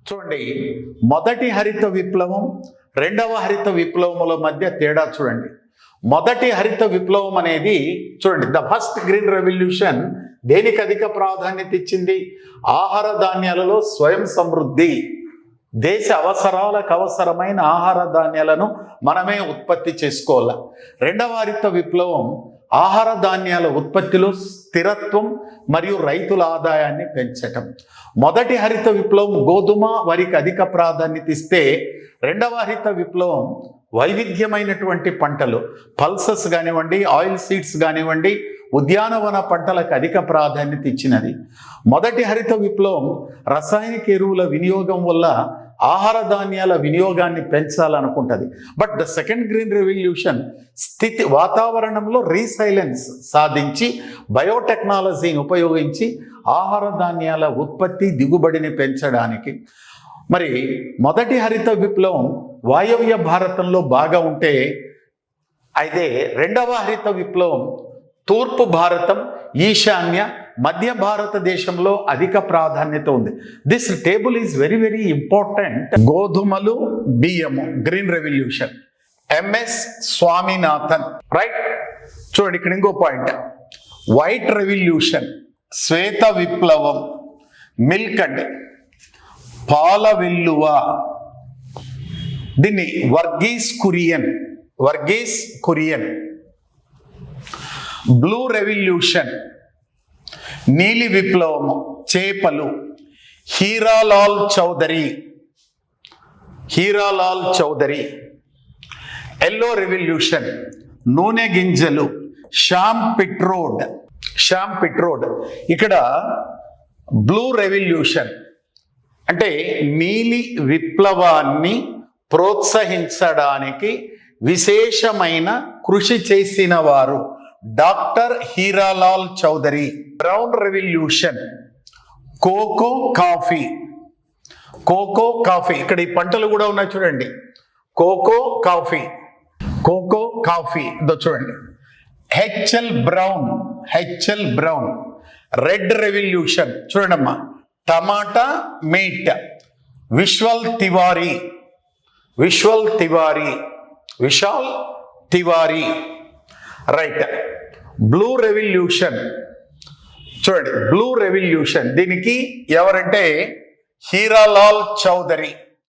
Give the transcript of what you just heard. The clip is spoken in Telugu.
చూడండి, మొదటి హరిత విప్లవం రెండవ హరిత విప్లవముల మధ్య తేడా చూడండి. మొదటి హరిత విప్లవం అనేది చూడండి, ద ఫస్ట్ గ్రీన్ రెవల్యూషన్ దేనికి అధిక ప్రాధాన్యత ఇచ్చింది? ఆహార ధాన్యాలలో స్వయం సమృద్ధి, దేశ అవసరాలకు అవసరమైన ఆహార ధాన్యాలను మనమే ఉత్పత్తి చేసుకోవాలి. రెండవ హరిత విప్లవం ఆహార ధాన్యాల ఉత్పత్తిలో స్థిరత్వం మరియు రైతుల ఆదాయాన్ని పెంచటం. మొదటి హరిత విప్లవం గోధుమ వరికి అధిక ప్రాధాన్యత ఇస్తే, రెండవ హరిత విప్లవం వైవిధ్యమైనటువంటి పంటలు, పల్సెస్ కానివ్వండి, ఆయిల్ సీడ్స్ కానివ్వండి, ఉద్యానవన పంటలకు అధిక ప్రాధాన్యత ఇచ్చినది. మొదటి హరిత విప్లవం రసాయనిక ఎరువుల వినియోగం వల్ల ఆహార ధాన్యాల వినియోగాన్ని పెంచాలనుకుంటుంది. But the second green revolution వాతావరణంలో రీసైలెన్స్ సాధించి బయోటెక్నాలజీని ఉపయోగించి ఆహార ధాన్యాల ఉత్పత్తి దిగుబడిని పెంచడానికి. మరి మొదటి హరిత విప్లవం వాయవ్య భారతంలో బాగా ఉంటే, అయితే రెండవ హరిత విప్లవం తూర్పు భారతం, ఈశాన్య, మధ్య భారతదేశంలో అధిక ప్రాధాన్యత ఉంది. This table is very very important. గోధుమలు, బియ్యము, green revolution, MS Swaminathan, right. చూడండి, ఇక్కడ ఇంకో పాయింట్, వైట్ రెవల్యూషన్, శ్వేత విప్లవం, మిల్క్ అండ్ పాల వెల్లువ, దీన్ని వర్గీస్ కురియన్. బ్లూ రెవల్యూషన్, నీలి విప్లవము, చేపలు, హీరాలాల్ చౌదరి. ఎల్లో రెవల్యూషన్, నూనె గింజలు, శ్యామ్ పిట్రోడ్. ఇక్కడ బ్లూ రెవల్యూషన్ అంటే నీలి విప్లవాన్ని ప్రోత్సహించడానికి విశేషమైన కృషి చేసిన వారు doctor Hiralal Chaudhary. Brown revolution, cocoa coffee. ఇక్కడ ఈ పంటలు కూడా ఉన్నాయి చూడండి, కోకో కాఫీ ఇదో చూడండి. HL brown. రెడ్ రెవల్యూషన్ చూడండమ్మా, tomato, meat, Vishal Tiwari, right. Blue revolution చూడండి, దీనికి ఎవరంటే హీరాలాల్ చౌదరి.